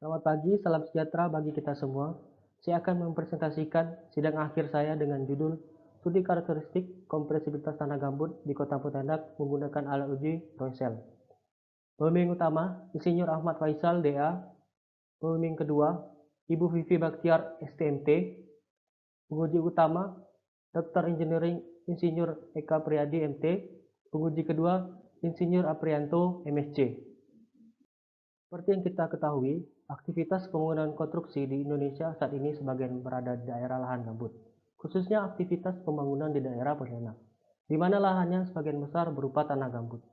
Selamat pagi, salam sejahtera bagi kita semua. Saya akan mempresentasikan sidang akhir saya dengan judul Studi Karakteristik Kompresibilitas Tanah Gambut di Kota Pontianak menggunakan alat uji Roy-Cell. Pembimbing utama, Insinyur Ahmad Faisal, DA. Pembimbing kedua, Ibu Vivi Baktiar, STMT. Penguji utama, Dr. Engineering Insinyur Eka Priyadi, MT. Penguji kedua, Insinyur Aprianto, MSc. Seperti yang kita ketahui, aktivitas pembangunan konstruksi di Indonesia saat ini sebagian berada di daerah lahan gambut, khususnya aktivitas pembangunan di daerah Pontianak, di mana lahannya sebagian besar berupa tanah gambut.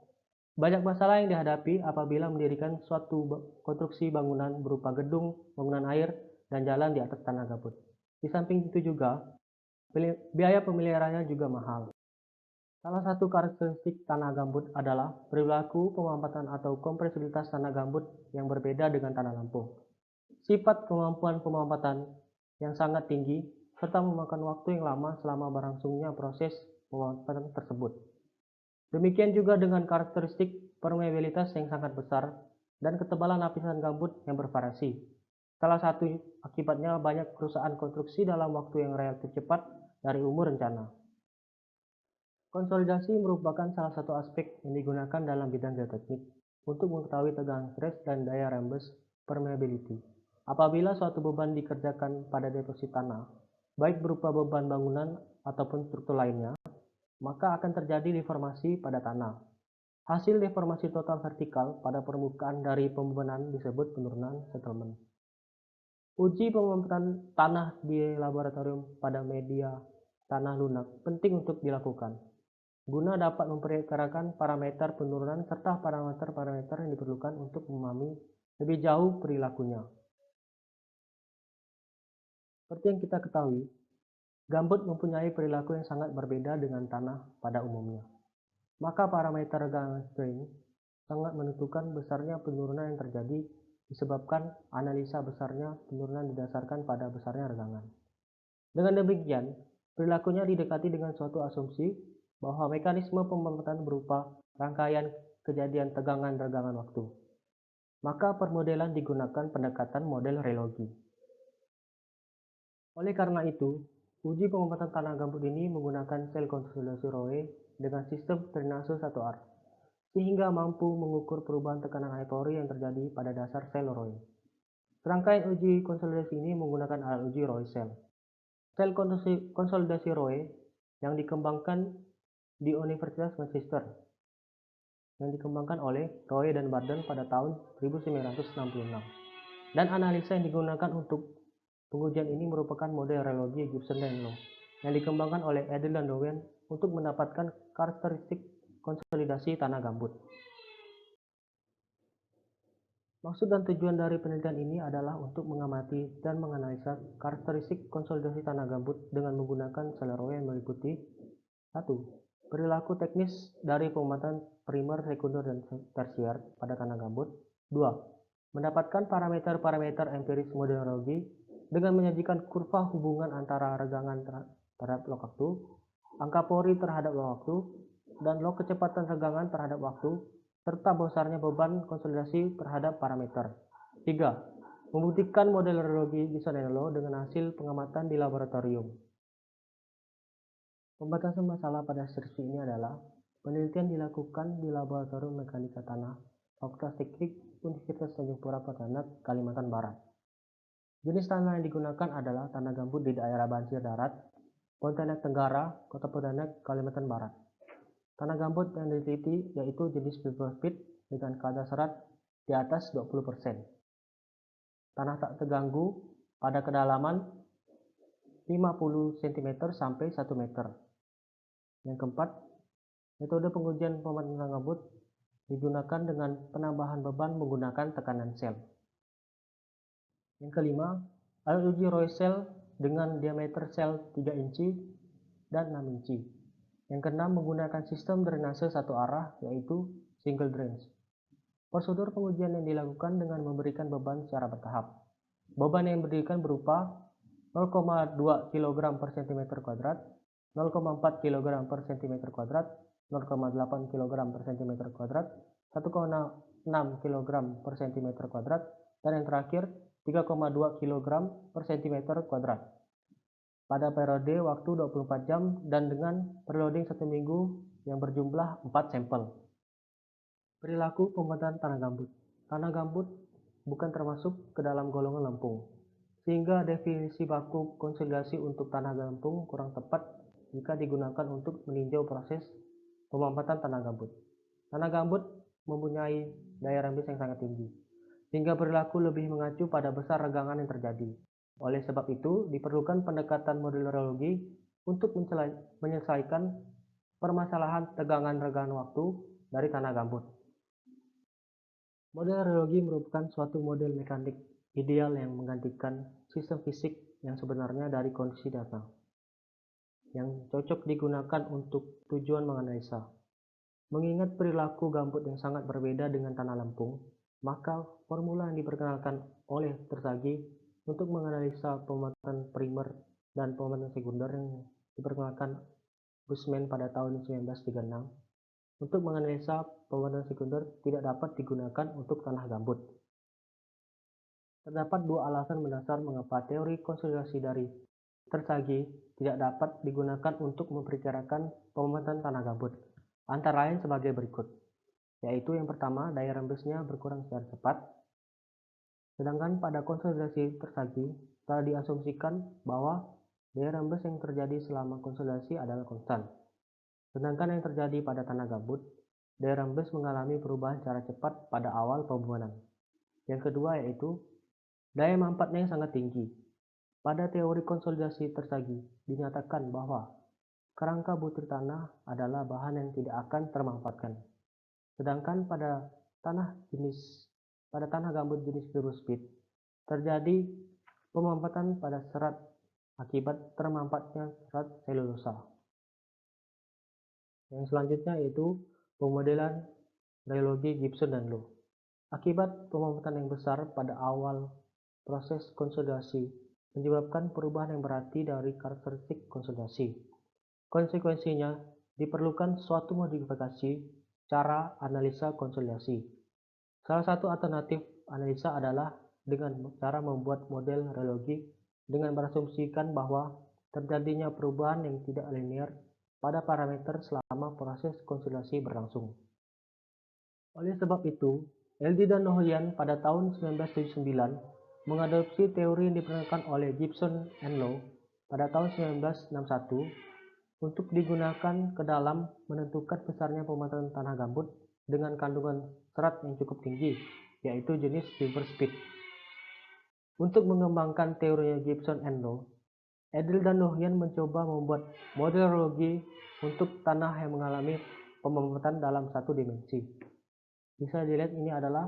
Banyak masalah yang dihadapi apabila mendirikan suatu konstruksi bangunan berupa gedung, bangunan air, dan jalan di atas tanah gambut. Di samping itu juga, biaya pemeliharaannya juga mahal. Salah satu karakteristik tanah gambut adalah perilaku pemampatan atau kompresibilitas tanah gambut yang berbeda dengan tanah lampung. Sifat kemampuan pemampatan yang sangat tinggi serta memakan waktu yang lama selama berlangsungnya proses pemampatan tersebut. Demikian juga dengan karakteristik permeabilitas yang sangat besar dan ketebalan lapisan gambut yang bervariasi. Salah satu akibatnya banyak kerusakan konstruksi dalam waktu yang relatif cepat dari umur rencana. Konsolidasi merupakan salah satu aspek yang digunakan dalam bidang geoteknik untuk mengetahui tegangan stres dan daya rembes permeability. Apabila suatu beban dikerjakan pada deposit tanah, baik berupa beban bangunan ataupun struktur lainnya, maka akan terjadi deformasi pada tanah. Hasil deformasi total vertikal pada permukaan dari pembebanan disebut penurunan settlement. Uji pemampatan tanah di laboratorium pada media tanah lunak penting untuk dilakukan, guna dapat memperkirakan parameter penurunan serta parameter-parameter yang diperlukan untuk memahami lebih jauh perilakunya. Seperti yang kita ketahui, gambut mempunyai perilaku yang sangat berbeda dengan tanah pada umumnya. Maka parameter regangan strain sangat menentukan besarnya penurunan yang terjadi disebabkan analisa besarnya penurunan didasarkan pada besarnya regangan. Dengan demikian, perilakunya didekati dengan suatu asumsi bahwa mekanisme pemampatan berupa rangkaian kejadian tegangan-regangan waktu. Maka permodelan digunakan pendekatan model relogi. Oleh karena itu, uji pemampatan tanah gambut ini menggunakan sel konsolidasi Roe dengan sistem drainase 1 arah, sehingga mampu mengukur perubahan tekanan hypori yang terjadi pada dasar sel Roe. Serangkaian uji konsolidasi ini menggunakan alat uji Roe cell. Sel konsolidasi Roe yang dikembangkan di Universitas Manchester, yang dikembangkan oleh Roe dan Barden pada tahun 1966. Dan analisa yang digunakan untuk pengujian ini merupakan model relogi Gibson dan Low yang dikembangkan oleh Edel dan Dowen untuk mendapatkan karakteristik konsolidasi tanah gambut. Maksud dan tujuan dari penelitian ini adalah untuk mengamati dan menganalisa karakteristik konsolidasi tanah gambut dengan menggunakan sel Roe yang meliputi 1. Perilaku teknis dari pemampatan primer, sekunder, dan tersier pada tanah gambut. 2. Mendapatkan parameter-parameter empiris modelologi dengan menyajikan kurva hubungan antara regangan terhadap log waktu, angka pori terhadap log waktu, dan log kecepatan regangan terhadap waktu, serta besarnya beban konsolidasi terhadap parameter. 3. Membuktikan model relogi Gibson and Low dengan hasil pengamatan di laboratorium. Pembatasan masalah pada skripsi ini adalah penelitian dilakukan di Laboratorium Mekanika Tanah, Fakultas Teknik Universitas Tanjung Pura Pontianak, Kalimantan Barat. Jenis tanah yang digunakan adalah tanah gambut di daerah Banjir Darat, Pontianak Tenggara, Kota Pontianak, Kalimantan Barat. Tanah gambut yang diteliti yaitu jenis fiber pit dengan kadar serat di atas 20%. Tanah tak terganggu pada kedalaman 50 cm sampai 1 meter. Yang keempat, metode pengujian pemampatan tanah gambut digunakan dengan penambahan beban menggunakan tekanan sel. Yang kelima, alat uji Roy cell dengan diameter sel 3 inci dan 6 inci. Yang keenam, menggunakan sistem drainase 1 arah yaitu single drains. Prosedur pengujian yang dilakukan dengan memberikan beban secara bertahap. Beban yang diberikan berupa 0,2 kg per cm kuadrat, 0,4 kg per cm kuadrat, 0,8 kg per cm kuadrat, 1,6 kg per cm kuadrat, dan yang terakhir 3,2 kg per cm kuadrat pada periode waktu 24 jam dan dengan perioding 1 minggu yang berjumlah 4 sampel. Perilaku pembuatan tanah gambut. Tanah gambut bukan termasuk ke dalam golongan lempung, sehingga definisi baku konsolidasi untuk tanah gambut kurang tepat jika digunakan untuk meninjau proses pemampatan tanah gambut. Tanah gambut mempunyai daya rembes yang sangat tinggi, sehingga perilaku lebih mengacu pada besar regangan yang terjadi. Oleh sebab itu, diperlukan pendekatan model reologi untuk menyelesaikan permasalahan tegangan regangan waktu dari tanah gambut. Model reologi merupakan suatu model mekanik ideal yang menggantikan sistem fisik yang sebenarnya dari kondisi data, yang cocok digunakan untuk tujuan menganalisa. Mengingat perilaku gambut yang sangat berbeda dengan tanah lempung, maka formula yang diperkenalkan oleh Tersagi untuk menganalisa pembuatan primer dan pembuatan sekunder yang diperkenalkan Bushman pada tahun 1936 untuk menganalisa pembuatan sekunder tidak dapat digunakan untuk tanah gambut. Terdapat dua alasan mendasar mengapa teori konsolidasi dari Tersagi tidak dapat digunakan untuk memperkirakan pembuatan tanah gambut, antara lain sebagai berikut, yaitu yang pertama, daya rembesnya berkurang secara cepat. Sedangkan pada konsolidasi Tersagi telah diasumsikan bahwa daya rembes yang terjadi selama konsolidasi adalah konstan. Sedangkan yang terjadi pada tanah gambut, daya rembes mengalami perubahan secara cepat pada awal pembuahan. Yang kedua yaitu daya mampatnya yang sangat tinggi. Pada teori konsolidasi Tersagi dinyatakan bahwa kerangka butir tanah adalah bahan yang tidak akan termampatkan. Sedangkan pada tanah gambut jenis Pyrospit terjadi pemampatan pada serat akibat termampatnya serat selulosa. Yang selanjutnya yaitu pemodelan reologi Gibson dan Low. Akibat pemampatan yang besar pada awal proses konsolidasi menyebabkan perubahan yang berarti dari karakteristik konsolidasi. Konsekuensinya, diperlukan suatu modifikasi cara analisa konsolidasi. Salah satu alternatif analisa adalah dengan cara membuat model reologi dengan berasumsikan bahwa terjadinya perubahan yang tidak linear pada parameter selama proses konsolidasi berlangsung. Oleh sebab itu, LD dan Nohyan pada tahun 1979 mengadopsi teori yang diperkenalkan oleh Gibson and Low pada tahun 1961 untuk digunakan ke dalam menentukan besarnya pemampatan tanah gambut dengan kandungan serat yang cukup tinggi, yaitu jenis Pyrospit. Untuk mengembangkan teorinya Gibson and Low, Edel dan Nohyan mencoba membuat model reologi untuk tanah yang mengalami pemampatan dalam satu dimensi. Bisa dilihat ini adalah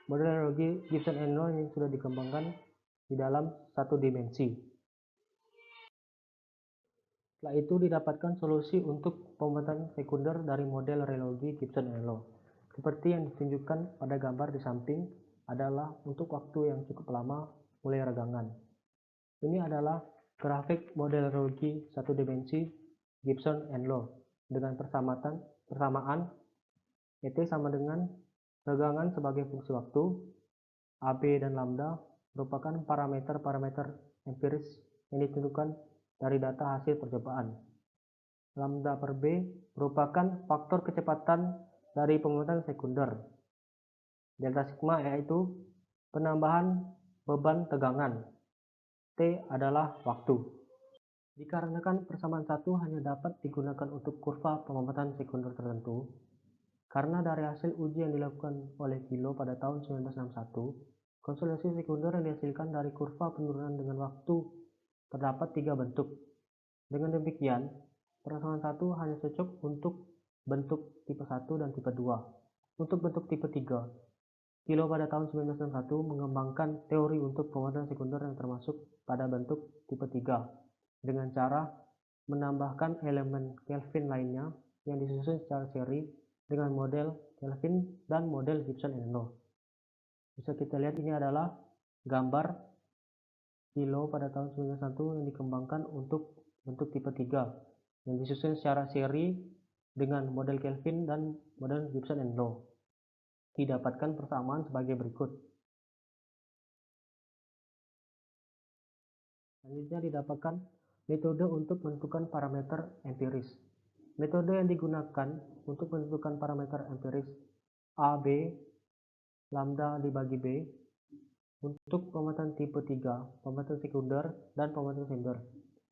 model reologi Gibson and Low yang sudah dikembangkan di dalam satu dimensi. Setelah itu didapatkan solusi untuk pembuatan sekunder dari model reologi Gibson and Low. Seperti yang ditunjukkan pada gambar di samping adalah untuk waktu yang cukup lama mulai regangan. Ini adalah grafik model reologi satu dimensi Gibson and Low dengan persamaan ET sama dengan regangan sebagai fungsi waktu, AB dan lambda merupakan parameter-parameter empiris yang ditentukan dari data hasil percobaan. Lambda per B merupakan faktor kecepatan dari pembuatan sekunder. Delta sigma yaitu penambahan beban tegangan. T adalah waktu. Dikarenakan persamaan satu hanya dapat digunakan untuk kurva pembuatan sekunder tertentu, karena dari hasil uji yang dilakukan oleh Kilo pada tahun 1961, konsolidasi sekunder yang dihasilkan dari kurva penurunan dengan waktu terdapat 3 bentuk. Dengan demikian, persamaan satu hanya cocok untuk bentuk tipe 1 dan tipe 2. Untuk bentuk tipe 3, Kilo pada tahun 1961 mengembangkan teori untuk pembuatan sekunder yang termasuk pada bentuk tipe 3 dengan cara menambahkan elemen Kelvin lainnya yang disusun secara seri dengan model Kelvin dan model Gibson and Low. Bisa kita lihat ini adalah gambar Kilo pada tahun 1961 yang dikembangkan untuk bentuk tipe 3 yang disusun secara seri dengan model Kelvin dan model Gibson and Low. Didapatkan persamaan sebagai berikut. Selanjutnya didapatkan metode untuk menentukan parameter empiris. Metode yang digunakan untuk menentukan parameter empiris A, B, lambda dibagi B untuk pemetaan tipe 3, pemetaan sekunder, dan pemetaan sender,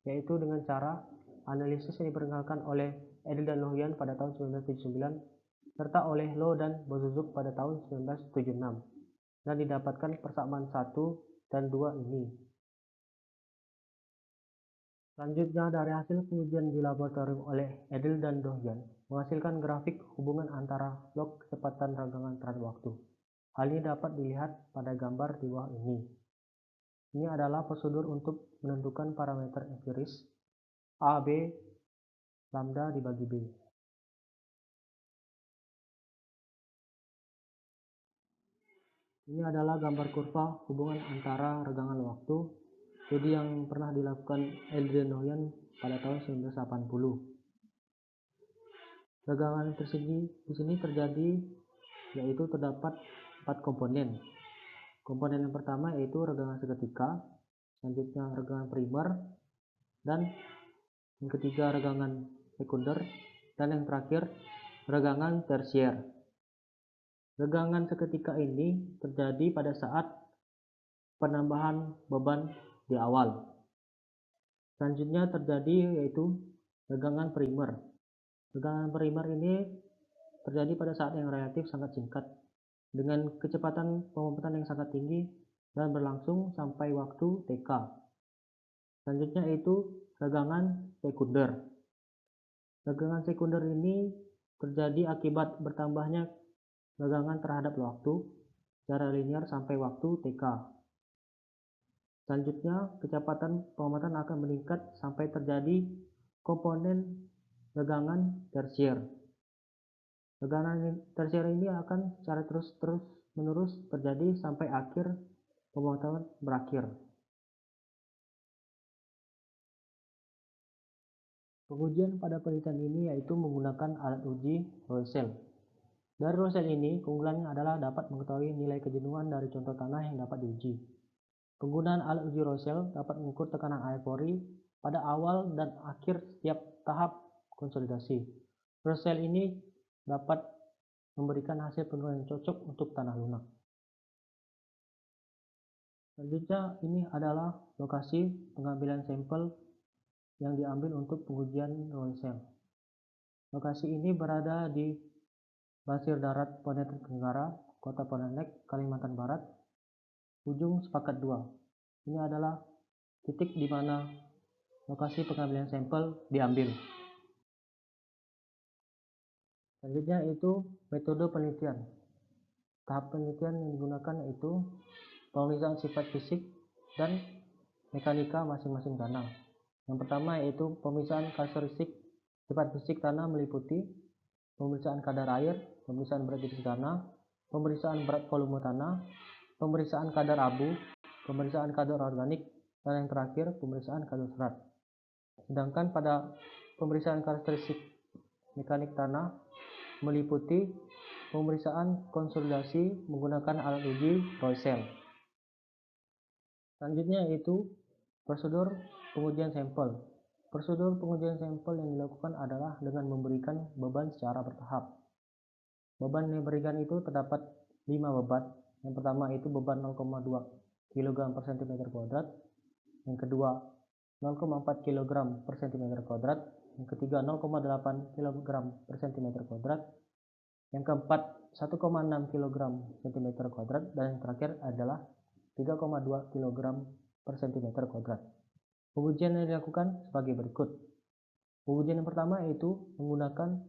yaitu dengan cara analisis yang diperkenalkan oleh Edel dan Lohian pada tahun 1979 serta oleh Low dan Bozuzuk pada tahun 1976 dan didapatkan persamaan 1 dan 2 ini. Selanjutnya, dari hasil pengujian di laboratorium oleh Edel dan Lohian menghasilkan grafik hubungan antara log kecepatan renggangan terhadap waktu. Hal ini dapat dilihat pada gambar di bawah ini. Ini adalah prosedur untuk menentukan parameter empiris A, B, lambda dibagi B. Ini adalah gambar kurva hubungan antara renggangan waktu studi yang pernah dilakukan Edel dan Lohian pada tahun 1980. Renggangan persegi di sini terjadi yaitu terdapat 4 komponen. Komponen yang pertama yaitu renggangan seketika, selanjutnya renggangan primer, dan yang ketiga renggangan sekunder, dan yang terakhir renggangan tersier. Renggangan seketika ini terjadi pada saat penambahan beban di awal. Selanjutnya terjadi yaitu renggangan primer. Renggangan primer ini terjadi pada saat yang relatif sangat singkat dengan kecepatan pemumpatan yang sangat tinggi dan berlangsung sampai waktu TK. Selanjutnya yaitu renggangan sekunder. Renggangan sekunder ini terjadi akibat bertambahnya renggangan terhadap waktu secara linear sampai waktu TK. Selanjutnya, kecepatan pemumpatan akan meningkat sampai terjadi komponen renggangan tersier. Renggangan tersier ini akan secara terus-menerus terjadi sampai akhir pemumpatan berakhir. Pengujian pada penelitian ini yaitu menggunakan alat uji Roy-Cell. Dari Roy-Cell ini, keunggulannya adalah dapat mengetahui nilai kejenuhan dari contoh tanah yang dapat diuji. Penggunaan alat uji Roy-Cell dapat mengukur tekanan air pori pada awal dan akhir setiap tahap konsolidasi. Roy-Cell ini dapat memberikan hasil penurunan yang cocok untuk tanah lunak. Selanjutnya, ini adalah lokasi pengambilan sampel yang diambil untuk pengujian Roy-Cell. Lokasi ini berada di Pasir Darat Pontianak Tenggara, Kota Pontianak, Kalimantan Barat, ujung sepakat 2. Ini adalah titik di mana lokasi pengambilan sampel diambil. Selanjutnya itu metode penelitian. Tahap penelitian yang digunakan yaitu pemeriksaan sifat fisik dan mekanika masing-masing tanah. Yang pertama yaitu pemeriksaan karakteristik sifat fisik tanah meliputi pemeriksaan kadar air, pemeriksaan berat jenis tanah, pemeriksaan berat volume tanah, pemeriksaan kadar abu, pemeriksaan kadar organik, dan yang terakhir pemeriksaan kadar serat. Sedangkan pada pemeriksaan karakteristik mekanik tanah meliputi pemeriksaan konsolidasi menggunakan alat uji Roy-Cell. Selanjutnya yaitu prosedur pengujian sampel. Prosedur pengujian sampel yang dilakukan adalah dengan memberikan beban secara bertahap. Beban yang diberikan itu terdapat 5 beban. Yang pertama itu beban 0,2 kg per cm kuadrat. Yang kedua 0,4 kg per cm kuadrat. Yang ketiga 0,8 kg per cm kuadrat. Yang keempat 1,6 kg cm kuadrat. Dan yang terakhir adalah 3,2 kg per cm kuadrat. Pengujian yang dilakukan sebagai berikut. Pengujian yang pertama yaitu menggunakan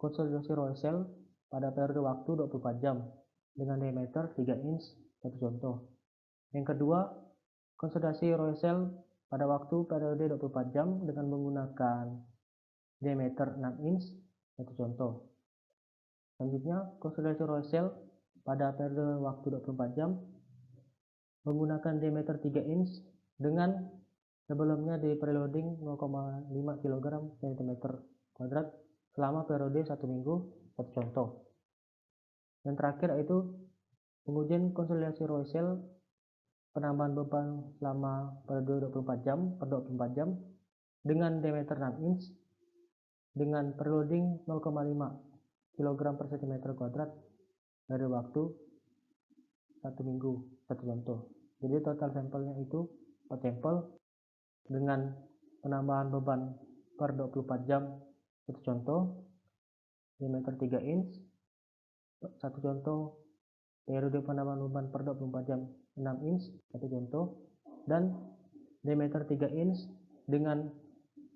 konsolidasi Roy-Cell pada periode waktu 24 jam dengan diameter 3 inch, satu contoh. Yang kedua, konsolidasi Roy-Cell pada waktu periode 24 jam dengan menggunakan diameter 6 inch, satu contoh. Selanjutnya, konsolidasi Roy-Cell pada periode waktu 24 jam menggunakan diameter 3 inch dengan sebelumnya di preloading 0,5 kg cm kuadrat selama periode 1 minggu, satu contoh. Yang terakhir yaitu pengujian konsolidasi Roy-Cell penambahan beban selama periode 24 jam per 24 jam dengan diameter 6 inch dengan perloading 0,5 kg per cm kuadrat dari waktu 1 minggu, satu contoh. Jadi total sampelnya itu 4 sampel dengan penambahan beban per 24 jam satu contoh, diameter 3 inch satu contoh, periode penambahan beban per 24 jam 6 inch satu contoh, dan diameter 3 inch dengan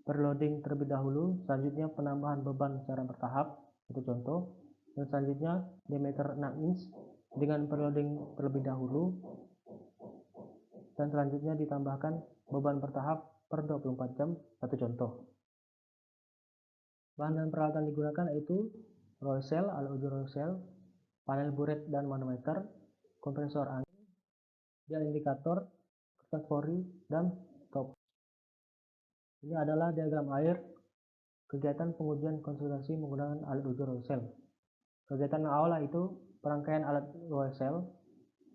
perloading terlebih dahulu, selanjutnya penambahan beban secara bertahap satu contoh, dan selanjutnya diameter 6 inch dengan perloading terlebih dahulu, dan selanjutnya ditambahkan beban bertahap per 24 jam satu contoh. Bahan dan peralatan digunakan yaitu roll cell, alat uji roll cell, panel buret dan manometer, kompresor angin, dial indikator, kertas fori, dan stop. Ini adalah diagram akhir kegiatan pengujian konsultasi menggunakan alat uji roll cell. Kegiatan awal yaitu perangkaian alat roll cell,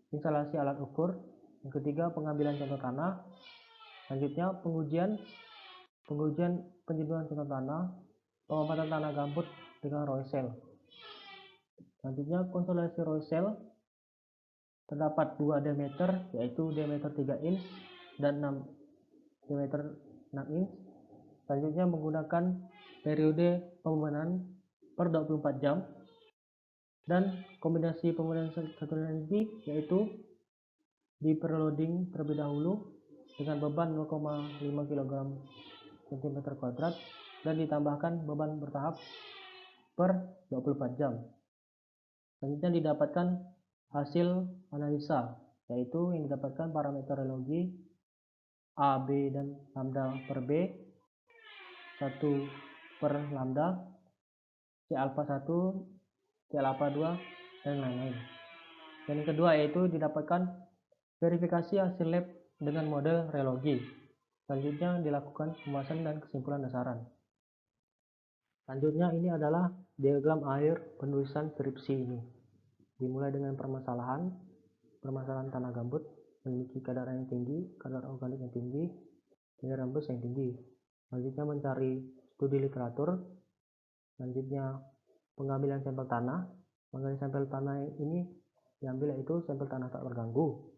instalasi alat ukur, yang ketiga pengambilan contoh tanah, selanjutnya pengujian penjenuhan contoh tanah, pengobatan tanah gambut dengan roll cell. Selanjutnya konsolidasi roll cell terdapat dua diameter, yaitu diameter 3 inch dan diameter 6 inch. Selanjutnya menggunakan periode pembebanan per 24 jam dan kombinasi pembebanan satuan energi, yaitu diperloading terlebih dahulu dengan beban 0,5 kg cm kuadrat dan ditambahkan beban bertahap per 24 jam. Selanjutnya didapatkan hasil analisa, yaitu yang didapatkan parameterologi A, B, dan lambda per B, 1 per lambda, C alpha 1, C alpha 2, dan lain-lain. Dan yang kedua yaitu didapatkan verifikasi hasil lab dengan model reologi. Selanjutnya dilakukan pembahasan dan kesimpulan dasaran. Selanjutnya ini adalah diagram akhir penulisan skripsi ini. Dimulai dengan permasalahan tanah gambut memiliki kadar air yang tinggi, kadar organik yang tinggi, nilai rembes yang tinggi. Selanjutnya mencari studi literatur. Selanjutnya pengambilan sampel tanah. Pengambilan sampel tanah ini diambil yaitu sampel tanah tak terganggu,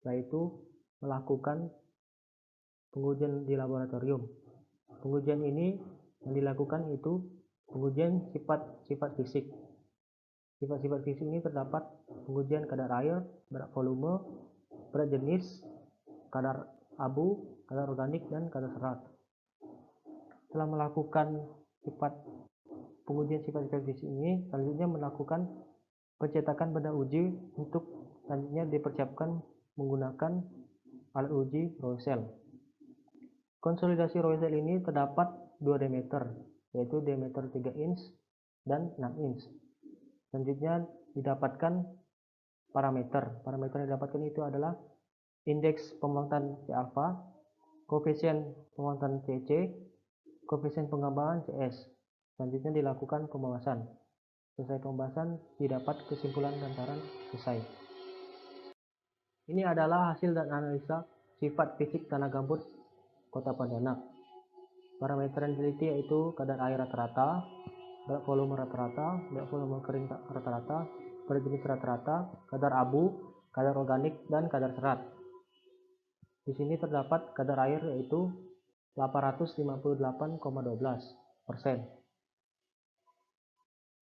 yaitu melakukan pengujian di laboratorium. Pengujian ini yang dilakukan itu pengujian sifat-sifat fisik. Sifat-sifat fisik ini terdapat pengujian kadar air, berat volume, berat jenis, kadar abu, kadar organik, dan kadar serat. Setelah melakukan pengujian sifat-sifat fisik ini, selanjutnya melakukan pencetakan benda uji untuk selanjutnya dipersiapkan menggunakan alat uji roll cell. Konsolidasi roll cell ini terdapat dua diameter, yaitu diameter 3 inch dan 6 inch. Selanjutnya didapatkan parameter. Parameter yang didapatkan itu adalah indeks pembuatan C alpha, koefisien pembuatan CC, koefisien pengembangan CS. Selanjutnya dilakukan pembahasan. Selesai pembahasan didapat kesimpulan dan saran selesai. Ini adalah hasil dan analisa sifat fisik tanah gambut Kota Pontianak. Parameter yang diteliti yaitu kadar air rata-rata, berat volume rata-rata, berat volume kering rata-rata, berat jenis rata-rata, kadar abu, kadar organik, dan kadar serat. Di sini terdapat kadar air yaitu 858,12%.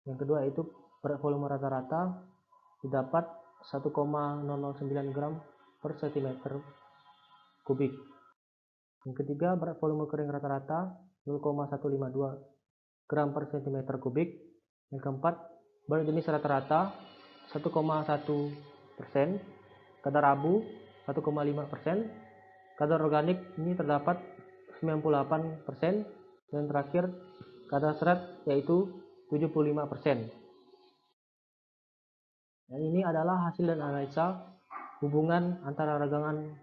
Yang kedua yaitu berat volume rata-rata didapat 1,009 gram per cm kubik. Yang ketiga berat volume kering rata-rata 0,152 gram per cm kubik. Yang keempat berat jenis rata-rata 1,1%, kadar abu 1,5%, kadar organik ini terdapat 98%, dan terakhir kadar serat yaitu 75%. Dan ini adalah hasil dan analisa hubungan antara regangan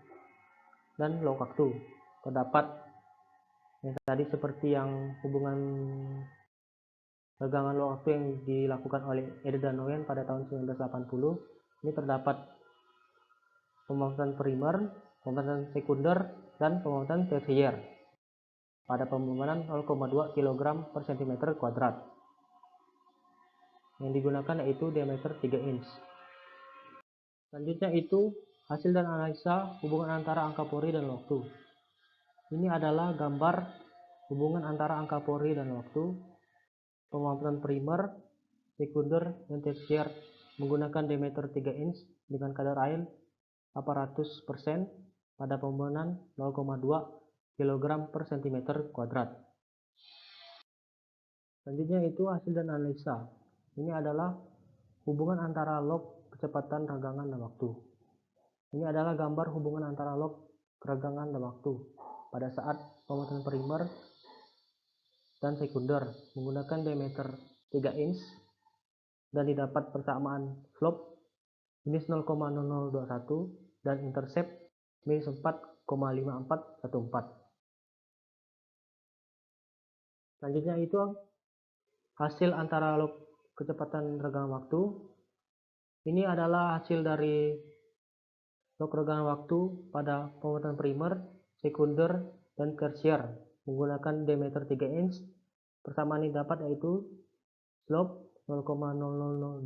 dan low waktu. Terdapat yang tadi seperti yang hubungan regangan low waktu yang dilakukan oleh Eder dan Nguyen pada tahun 1980. Ini terdapat pembangunan primer, pembangunan sekunder, dan pembangunan tersier pada pembangunan 0,2 kg per cm kuadrat. Yang digunakan yaitu diameter 3 inch. Selanjutnya itu hasil dan analisa hubungan antara angka Pori dan waktu. Ini adalah gambar hubungan antara angka Pori dan waktu, pemantauan primer, sekunder, dan tersier menggunakan diameter 3 inch dengan kadar air 800% pada pembangunan 0,2 kg per cm kuadrat. Selanjutnya itu hasil dan analisa. Ini adalah hubungan antara log kecepatan renggangan dan waktu. Ini adalah gambar hubungan antara log kerenggangan dan waktu pada saat pemantauan primer dan sekunder menggunakan diameter 3 inch dan didapat persamaan slope minus 0,0021 dan intercept minus 4,5414. Selanjutnya itu hasil antara log kecepatan renggangan waktu. Ini adalah hasil dari log renggangan waktu pada pemantauan primer, sekunder, dan tersier menggunakan diameter 3 inch. Persamaan yang dapat yaitu slope 0,0002,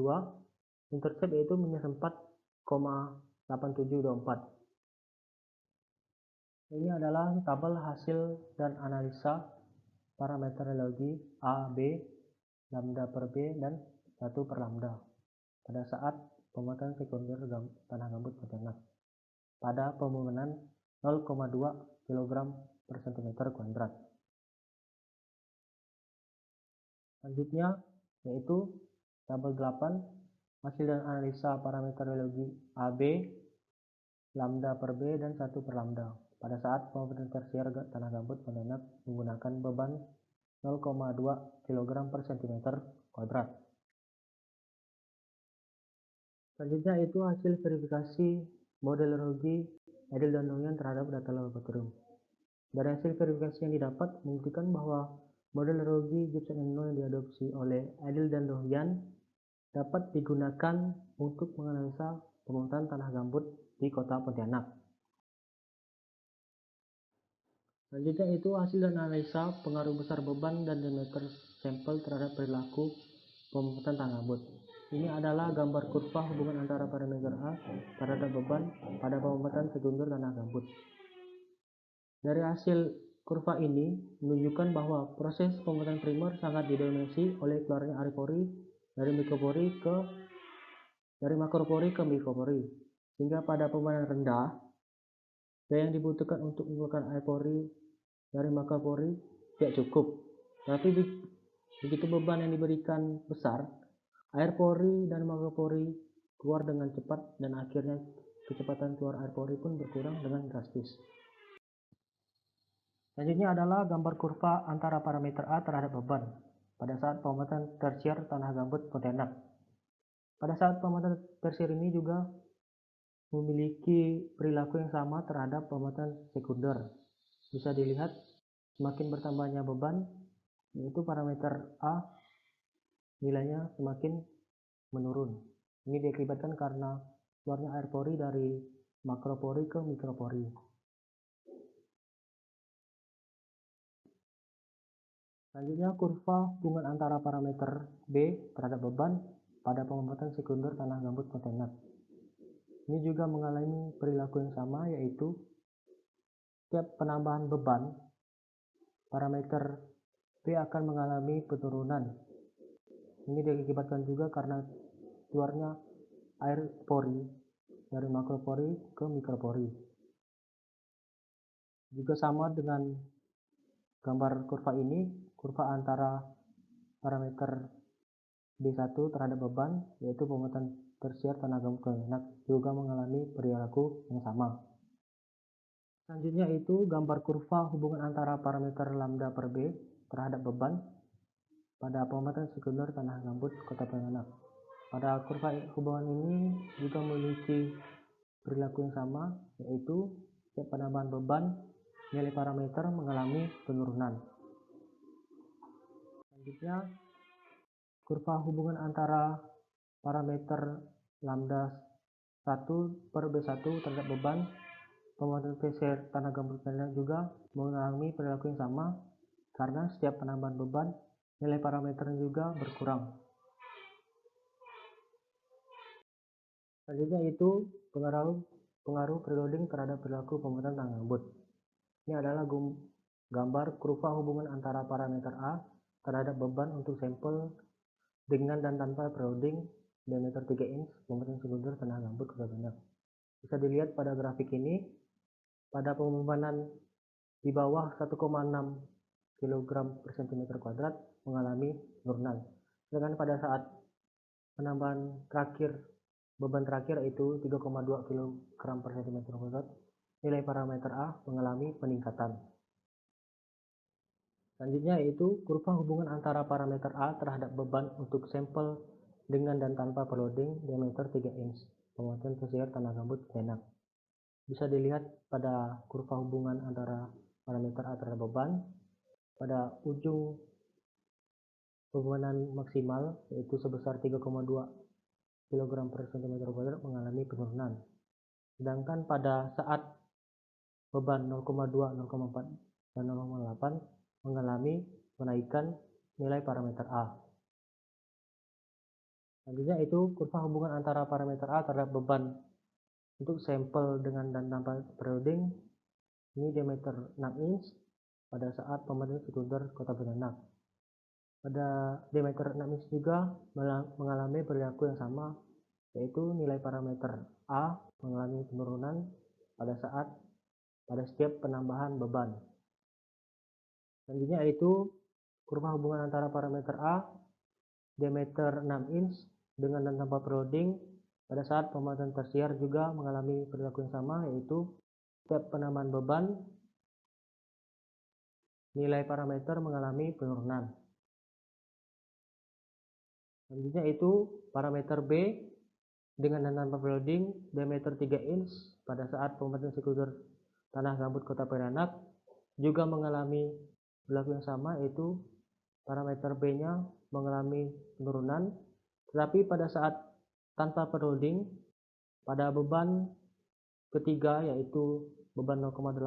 intercept yaitu minus 4,8724. Ini adalah tabel hasil dan analisa parameterologi A, B, lambda per B, dan 1 per lambda pada saat pemantauan sekunder tanah gambut Pontianak pada pembangunan 0,2 kg per cm kuadrat. Selanjutnya yaitu tabel 8 hasil dan analisa parameterologi AB, lambda per B, dan 1 per lambda pada saat pemantauan tersier tanah gambut Pontianak menggunakan beban 0,2 kg per cm kuadrat. Selanjutnya itu hasil verifikasi modelologi Edel dan Noyan terhadap data laboratorium. Dari hasil verifikasi yang didapat membuktikan bahwa modelologi Gibson and Noyan yang diadopsi oleh Edel dan Noyan dapat digunakan untuk menganalisa pembangunan tanah gambut di kota Pontianak. Selanjutnya itu hasil dan analisa pengaruh besar beban dan diameter sampel terhadap perilaku pembangunan tanah gambut. Ini adalah gambar kurva hubungan antara parameter A terhadap beban pada pembangunan sekunder tanah gambut. Dari hasil kurva ini menunjukkan bahwa proses pembangunan primer sangat didominasi oleh keluarnya air pori dari makropori ke mikropori, sehingga pada pembangunan rendah daya yang dibutuhkan untuk mengeluarkan air pori dari makropori tidak cukup. Tapi begitu beban yang diberikan besar, air pori dan makropori keluar dengan cepat dan akhirnya kecepatan keluar air pori pun berkurang dengan drastis. Selanjutnya adalah gambar kurva antara parameter A terhadap beban pada saat pemantauan tersier tanah gambut Pontianak. Pada saat pemantauan tersier ini juga memiliki perilaku yang sama terhadap pemantauan sekunder. Bisa dilihat semakin bertambahnya beban, yaitu parameter A nilainya semakin menurun. Ini diakibatkan karena keluarnya air pori dari makropori ke mikropori. Selanjutnya kurva hubungan antara parameter B terhadap beban pada pemantauan sekunder tanah gambut Pontianak. Ini juga mengalami perilaku yang sama, yaitu setiap penambahan beban, parameter B akan mengalami penurunan. Ini diakibatkan juga karena keluarnya air pori dari makropori ke mikropori. Juga sama dengan gambar kurva ini, kurva antara parameter B1 terhadap beban, yaitu pemantauan tersier tanah gambut Pontianak, juga mengalami perilaku yang sama. Selanjutnya itu gambar kurva hubungan antara parameter lambda per B terhadap beban pada pemantauan sekunder tanah gambut kota Pontianak. Pada kurva hubungan ini juga memiliki perilaku yang sama, yaitu setiap penambahan beban, nilai parameter mengalami penurunan. Selanjutnya, kurva hubungan antara parameter lambda 1/B1 terhadap beban, pemotongan tersier tanah gambut juga mengalami perilaku yang sama karena setiap penambahan beban nilai parameternya juga berkurang. Selanjutnya itu pengaruh preloading terhadap perilaku pemotongan tanah gambut. Ini adalah gambar kurva hubungan antara parameter A terhadap beban untuk sampel dengan dan tanpa preloading diameter 3 inch pemotongan sekunder tanah gambut kota Bandar. Bisa dilihat pada grafik ini, pada pembebanan di bawah 1,6 kg per cm kuadrat mengalami penurunan. Sedangkan pada saat penambahan terakhir, beban terakhir yaitu 3,2 kg per cm kuadrat, nilai parameter A mengalami peningkatan. Selanjutnya yaitu kurva hubungan antara parameter A terhadap beban untuk sampel dengan dan tanpa preloading diameter 3 inch pemotongan tersier tanah gambut enak. Bisa dilihat pada kurva hubungan antara parameter A terhadap beban. Pada ujung pembebanan maksimal yaitu sebesar 3,2 kg per cm kuadrat mengalami penurunan. Sedangkan pada saat beban 0,2, 0,4, dan 0,8 mengalami kenaikan nilai parameter A. Selanjutnya itu kurva hubungan antara parameter A terhadap beban untuk sampel dengan dan tanpa preloading. Ini diameter 6 inch pada saat pemotongan sekunder kota Beranak. Pada diameter 6 inch juga mengalami perilaku yang sama, yaitu nilai parameter A mengalami penurunan pada setiap penambahan beban. Selanjutnya yaitu kurva hubungan antara parameter A diameter 6 inch dengan dan tanpa preloading pada saat pemotongan tersier juga mengalami perilaku yang sama, yaitu setiap penambahan beban nilai parameter mengalami penurunan. Selanjutnya itu parameter B dengan dan tanpa preloading diameter 3 inch pada saat pemotongan sekunder tanah gambut kota Beranak juga mengalami perilaku yang sama, yaitu parameter B-nya mengalami penurunan, tetapi pada saat tanpa preloading pada beban ketiga yaitu beban 0,8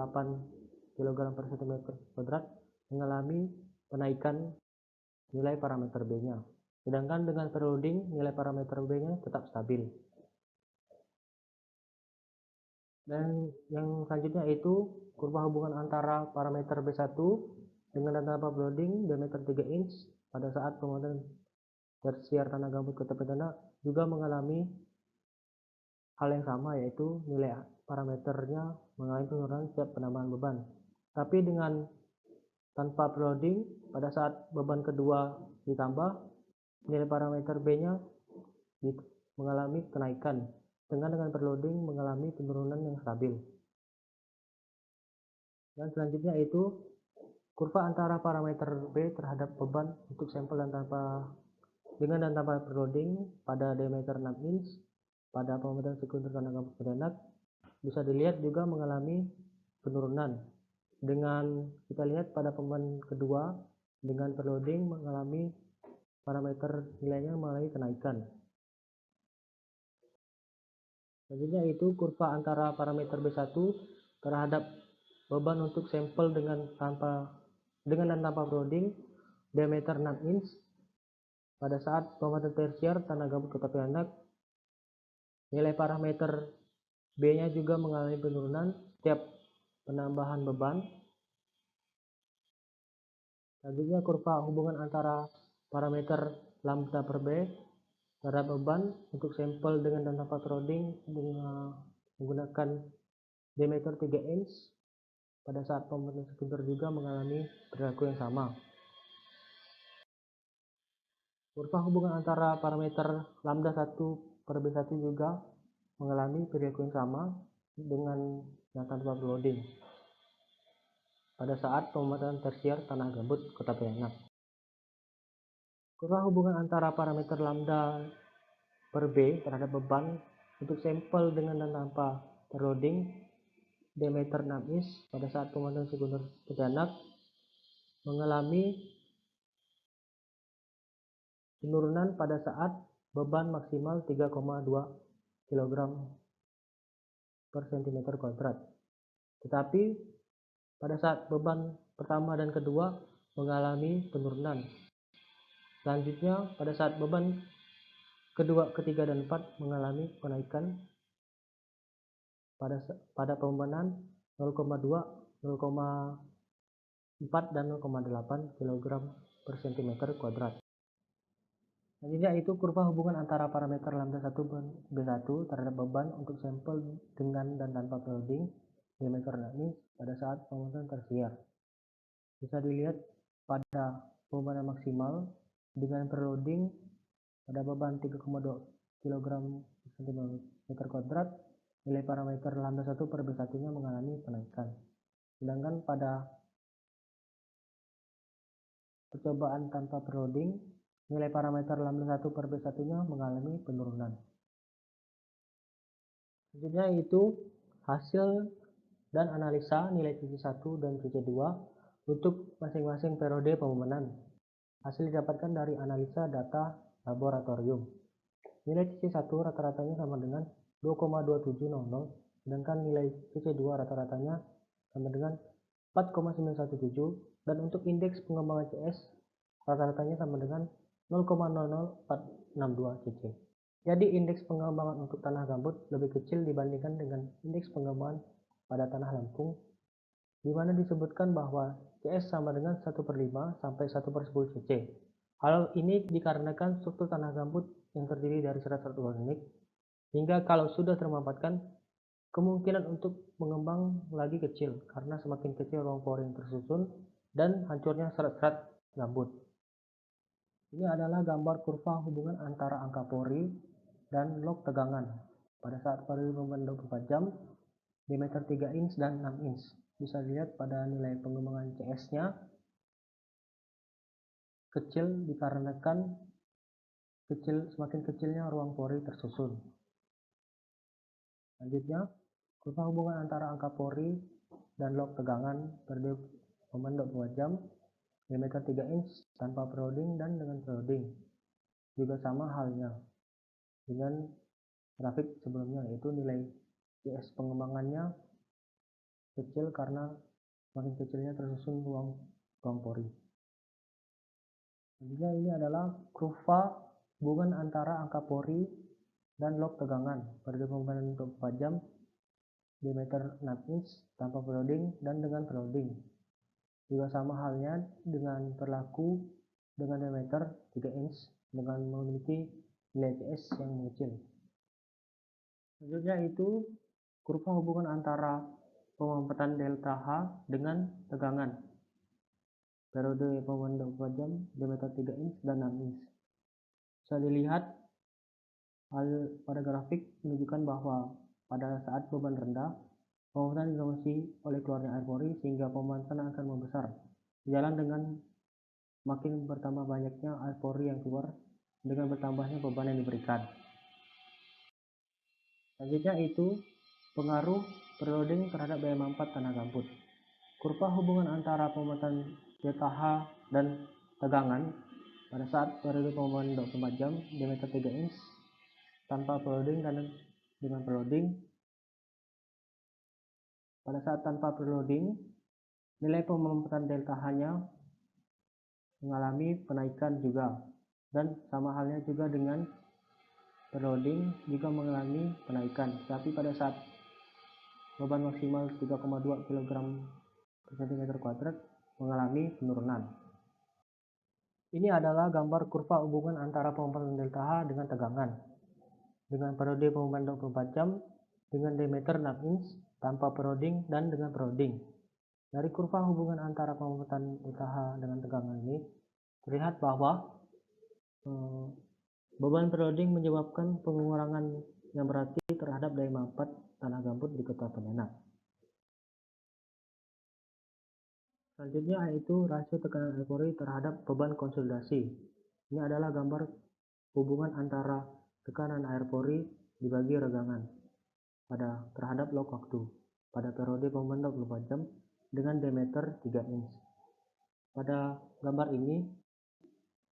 kg per cm kuadrat mengalami kenaikan nilai parameter B-nya. Sedangkan dengan preloading nilai parameter B-nya tetap stabil. Dan yang selanjutnya itu kurva hubungan antara parameter B1 dengan dan tanpa preloading diameter 3 inch pada saat pemotongan tersier tanah gambut kota Beranak juga mengalami hal yang sama, yaitu nilai parameternya mengalami penurunan setiap penambahan beban. Tapi dengan tanpa preloading pada saat beban kedua ditambah, nilai parameter B-nya mengalami kenaikan, dengan preloading mengalami penurunan yang stabil. Dan selanjutnya itu kurva antara parameter B terhadap beban untuk sampel dengan dan tanpa preloading pada diameter 6 inch pada pemotongan sekunder tanah gambut Beranak bisa dilihat juga mengalami penurunan. Dengan kita lihat pada pembebanan kedua dengan preloading mengalami parameter nilainya mengalami kenaikan. Selanjutnya itu kurva antara parameter B1 terhadap beban untuk sampel dengan dan tanpa preloading diameter 6 inch pada saat pemotongan tersier tanah gambut kota Beranak. Nilai parameter B-nya juga mengalami penurunan setiap penambahan beban. Selanjutnya kurva hubungan antara parameter lambda per B terhadap beban untuk sampel dengan dan tanpa preloading menggunakan diameter 3 inch pada saat pemotongan sekunder juga mengalami perilaku yang sama. Kurva hubungan antara parameter lambda 1/B1 juga mengalami perilaku yang sama dengan dan tanpa preloading pada saat pemotongan tersier tanah gambut kota Beranak. Kurva hubungan antara parameter lambda per B terhadap beban untuk sampel dengan dan tanpa preloading diameter 6 inch pada saat pemotongan sekunder Beranak mengalami penurunan pada saat beban maksimal 3,2 kg per cm kuadrat. Tetapi pada saat beban pertama dan kedua mengalami penurunan. Selanjutnya pada saat beban kedua, ketiga, dan 4 mengalami kenaikan pada pembebanan 0,2, 0,4 dan 0,8 kg per cm kuadrat. Selanjutnya itu kurva hubungan antara parameter lambda 1 B1 terhadap beban untuk sampel dengan dan tanpa loading diameter ini pada saat pembebanan tersier. Bisa dilihat pada pembebanan maksimal dengan preloading pada beban 3,2 kg cm kuadrat, nilai parameter lambda 1 per B1 nya mengalami kenaikan. Sedangkan pada percobaan tanpa preloading, nilai parameter lambda 1 per B1 nya mengalami penurunan. Selanjutnya itu hasil dan analisa nilai CC1 dan CC2 untuk masing-masing periode pembebanan. Hasil didapatkan dari analisa data laboratorium. Nilai CC1 rata-ratanya sama dengan 2,2700, sedangkan nilai CC2 rata-ratanya sama dengan 4,917, dan untuk indeks pengembangan CS rata-ratanya sama dengan 0,00462 cc. Jadi indeks pengembangan untuk tanah gambut lebih kecil dibandingkan dengan indeks pengembangan pada tanah lampung, di mana disebutkan bahwa CS sama dengan 1/5 sampai 1/10 cc. Hal ini dikarenakan struktur tanah gambut yang terdiri dari serat-serat organik, hingga kalau sudah termanfaatkan, kemungkinan untuk mengembang lagi kecil karena semakin kecil ruang pori yang tersusun dan hancurnya serat-serat gambut. Ini adalah gambar kurva hubungan antara angka pori dan log tegangan pada saat periode pembebanan 24 jam, diameter 3 inch dan 6 inch. Bisa dilihat pada nilai pengembangan CS-nya kecil dikarenakan semakin kecilnya ruang pori tersusun. Selanjutnya, kurva hubungan antara angka pori dan log tegangan periode pembebanan 24 jam, diameter 3 inch tanpa preloading dan dengan preloading. Juga sama halnya dengan grafik sebelumnya, yaitu nilai CS pengembangannya kecil karena semakin kecilnya tersusun ruang pori. Selanjutnya ini adalah kurva hubungan antara angka pori dan log tegangan periode pembebanan 24 jam, diameter 6 inch tanpa preloading dan dengan preloading. Juga sama halnya dengan berlaku dengan diameter 3 inch dengan memiliki nilai CS yang mengecil. Selanjutnya itu kurva hubungan antara pemampatan delta H dengan tegangan periode pembebanan 24 jam, diameter 3 inch dan 6 inch. Bisa dilihat hal pada grafik menunjukkan bahwa pada saat beban rendah, pemanasan didominasi oleh keluarnya air pori sehingga pemanasan akan membesar. Sejalan dengan makin bertambah banyaknya air pori yang keluar dengan bertambahnya beban yang diberikan. Selanjutnya itu pengaruh preloading terhadap daya manfaat tanah gambut. Kurva hubungan antara pemanasan delta H dan tegangan pada saat periode pembebanan 24 jam, diameter 3 inch tanpa preloading dan dengan preloading. Pada saat tanpa preloading, nilai pemanfaatan delta H-nya mengalami penaikan juga, dan sama halnya juga dengan preloading juga mengalami penaikan. Tapi pada saat beban maksimal 3,2 kg per cm kuadrat mengalami penurunan. Ini adalah gambar kurva hubungan antara pemanfaatan delta H dengan tegangan dengan periode pembebanan 24 jam dengan diameter 6 inch tanpa preloading dan dengan preloading. Dari kurva hubungan antara pemanfaatan delta H dengan tegangan ini terlihat bahwa beban preloading menyebabkan pengurangan yang berarti terhadap daya manfaat tanah gambut di Kota Pontianak. Selanjutnya yaitu rasio tekanan air pori terhadap beban konsolidasi. Ini adalah gambar hubungan antara tekanan air pori dibagi regangan terhadap log waktu pada periode pembebanan 24 jam dengan diameter 3 inch. Pada gambar ini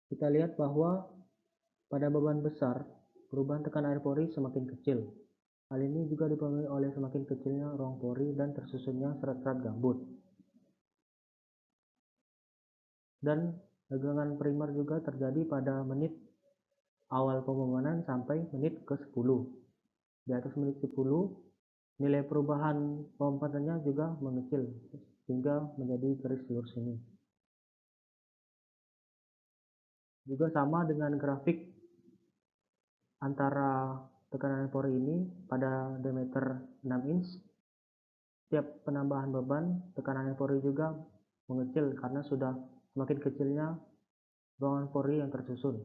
kita lihat bahwa pada beban besar perubahan tekanan air pori semakin kecil, Hal ini juga dipengaruhi oleh semakin kecilnya ruang pori dan tersusunnya serat-serat gambut. Dan dagangan primer juga terjadi pada menit awal pembangunan sampai menit ke-10. Di atas menit 10, nilai perubahan pemanfaatannya juga mengecil hingga menjadi garis lurus ini. Juga sama dengan grafik antara tekanan pori ini pada diameter 6 inch. Setiap penambahan beban, tekanan pori juga mengecil karena sudah semakin kecilnya ruangan pori yang tersusun.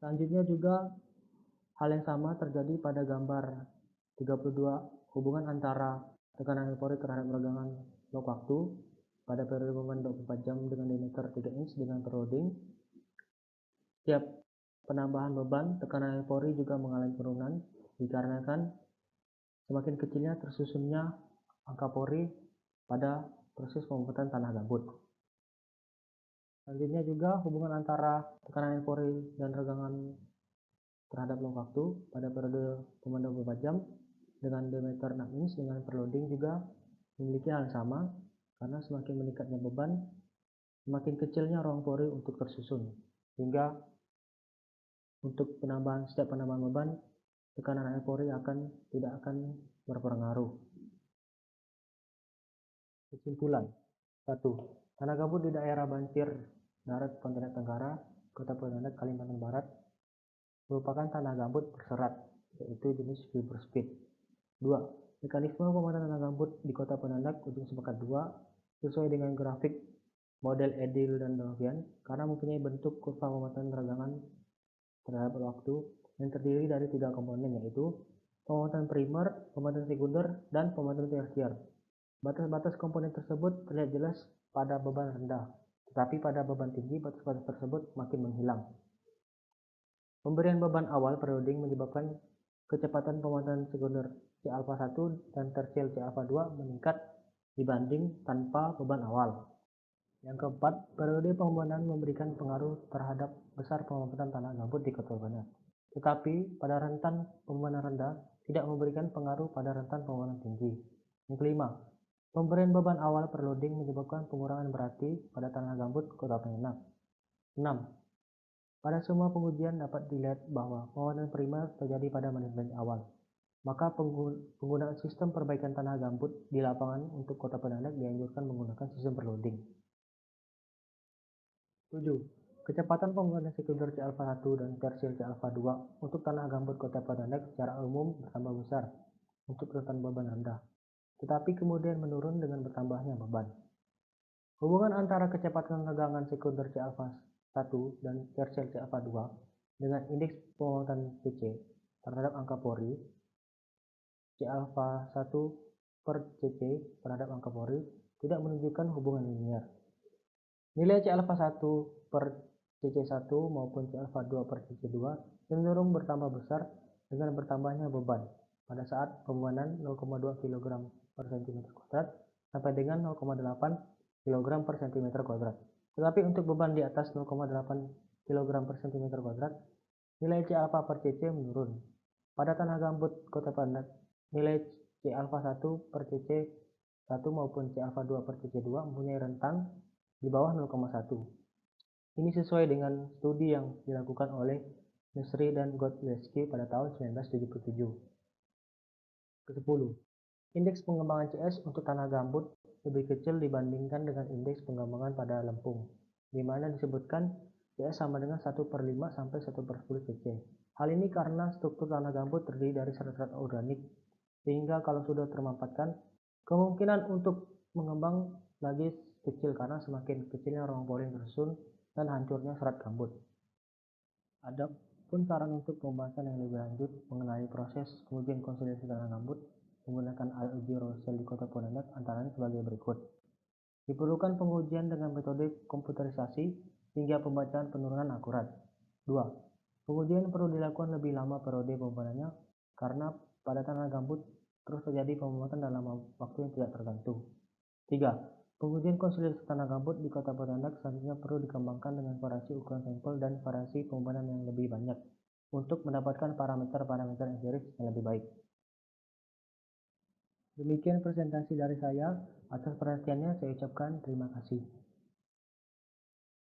Selanjutnya juga hal yang sama terjadi pada gambar 32, hubungan antara tekanan pori terhadap regangan log waktu pada periode beban 24 jam dengan diameter 3 inch dengan per-loading. Setiap penambahan beban, tekanan pori juga mengalami penurunan dikarenakan semakin kecilnya tersusunnya angka pori pada proses pemanfaatan tanah gambut. Selanjutnya juga hubungan antara tekanan pori dan regangan terhadap log waktu pada periode beban 24 jam dengan diameter 6 inch dengan per-loading juga memiliki hal sama karena semakin meningkatnya beban, semakin kecilnya ruang pori untuk tersusun, hingga untuk setiap penambahan beban, tekanan air pori tidak akan berpengaruh. Kesimpulan 1. Tanah gambut di daerah Banjir Darat Pontianak Tenggara, Kota Pontianak, Kalimantan Barat merupakan tanah gambut berserat, yaitu jenis fiber speed. 2. Mekanisme pembuatan tanah gambut di Kota Pontianak ujung sepakat 2 sesuai dengan grafik model Edil dan Donovian karena mempunyai bentuk kurva pembuatan regangan terhadap waktu yang terdiri dari 3 komponen, yaitu pembuatan primer, pembuatan sekunder, dan pembuatan tersier. Batas-batas komponen tersebut terlihat jelas pada beban rendah, tetapi pada beban tinggi batas-batas tersebut makin menghilang. Pemberian beban awal per-loading menyebabkan kecepatan pembuatan sekunder C-alpha 1 dan tersier C-alpha 2 meningkat dibanding tanpa beban awal. Yang keempat, periode pembuatan memberikan pengaruh terhadap besar pemanfaatan tanah gambut di Kota Pontianak. Tetapi pada rentan pembuatan rendah tidak memberikan pengaruh pada rentan pembuatan tinggi. Yang kelima, pemberian beban awal per-loading menyebabkan pengurangan berarti pada tanah gambut Kota Pontianak. 6. Pada semua pengujian dapat dilihat bahwa pembuatan primer terjadi pada menit-menit awal. Maka penggunaan sistem perbaikan tanah gambut di lapangan untuk Kota Pontianak dianjurkan menggunakan sistem per-loading. 7. Kecepatan pembuatan sekunder C-alpha 1 dan tersier C-alpha 2 untuk tanah gambut Kota Pontianak secara umum bertambah besar untuk rentan beban rendah, tetapi kemudian menurun dengan bertambahnya beban. Hubungan antara kecepatan regangan sekunder C-alpha 1 dan tersier C-alpha 2 dengan indeks pembuatan Cc terhadap angka pori C-alpha 1 per Cc terhadap angka pori tidak menunjukkan hubungan linear. Nilai C-alpha 1 per Cc1 maupun C-alpha 2 per Cc2 cenderung bertambah besar dengan bertambahnya beban pada saat pembuatan 0,2 kg per cm2 sampai dengan 0,8 kg per cm2. Tetapi untuk beban di atas 0,8 kg per cm2, nilai C-alpha per Cc menurun. Pada tanah gambut Kota Pontianak, nilai C-alpha 1 per Cc1 maupun C-alpha 2 per Cc2 mempunyai rentang di bawah 0,1. Ini sesuai dengan studi yang dilakukan oleh Nesri dan Godlewski pada tahun 1977. Ke-10. Indeks pengembangan CS untuk tanah gambut lebih kecil dibandingkan dengan indeks pengembangan pada lempung, di mana disebutkan CS sama dengan 1/5 sampai 1/10 cc. Hal ini karena struktur tanah gambut terdiri dari serat-serat organik, sehingga kalau sudah termanfaatkan, kemungkinan untuk mengembang lagi kecil karena semakin kecilnya ruang pori yang tersusun dan hancurnya serat gambut. Ada pun saran untuk pembahasan yang lebih lanjut mengenai proses pengujian konsolidasi tanah gambut menggunakan alat uji Roesel di Kota Pontianak antaranya sebagai berikut. Diperlukan pengujian dengan metode komputerisasi sehingga pembacaan penurunan akurat. 2. Pengujian perlu dilakukan lebih lama periode pembuatannya karena pada tanah gambut terus terjadi pembuatan dalam waktu yang tidak tertentu. 3. Pengujian konsolidasi tanah gambut di Kota Pontianak selanjutnya perlu dikembangkan dengan variasi ukuran sampel dan variasi pembuatan yang lebih banyak. untuk mendapatkan parameter-parameter empiris yang lebih baik. Demikian presentasi dari saya. Atas perhatiannya saya ucapkan terima kasih.